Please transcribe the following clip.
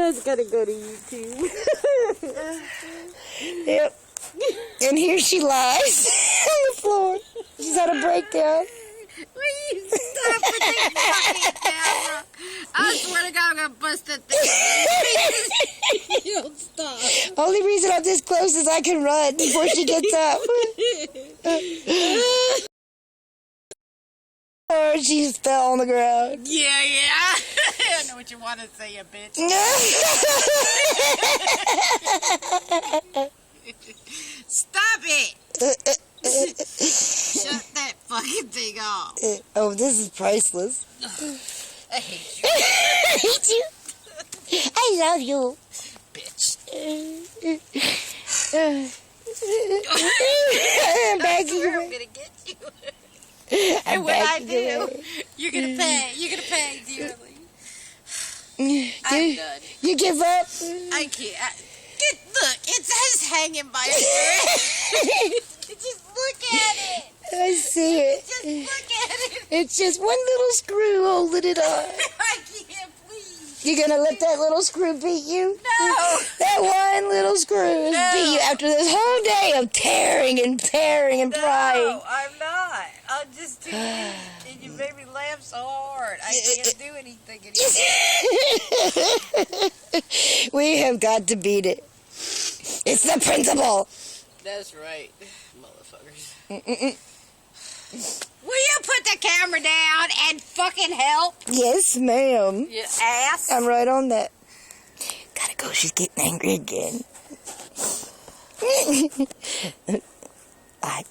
That's gotta go to YouTube. Yep. And here she lies on the floor. She's had a breakdown. Will you stop with that fucking camera? I swear to God, I'm gonna bust that thing. You don't stop. Only reason I'm this close is I can run before she gets up. Or she just fell on the ground. Yeah. I know what you want to say, you bitch. Stop it! Shut that fucking thing off. Oh, this is priceless. I hate you. I hate you. I love you. Bitch. I'm back I swear I'm gonna get you. And when I do, you're gonna pay. You're gonna pay dearly. I'm done. You give up? I can't. Look, it's just hanging by a thread. Just look at it. I see it. Just look at it. It's just one little screw holding it on. I can't, please. You gonna let that little screw beat you? No. That one little screw has beat you after this whole day of tearing and prying. No, I'm not. I'm just too weak, and you made me laugh so hard. I can't do anything anymore. We have got to beat it. It's the principle. That's right, motherfuckers. Will you put the camera down and fucking help? Yes, ma'am. You ass. I'm right on that. Gotta go. She's getting angry again. Bye.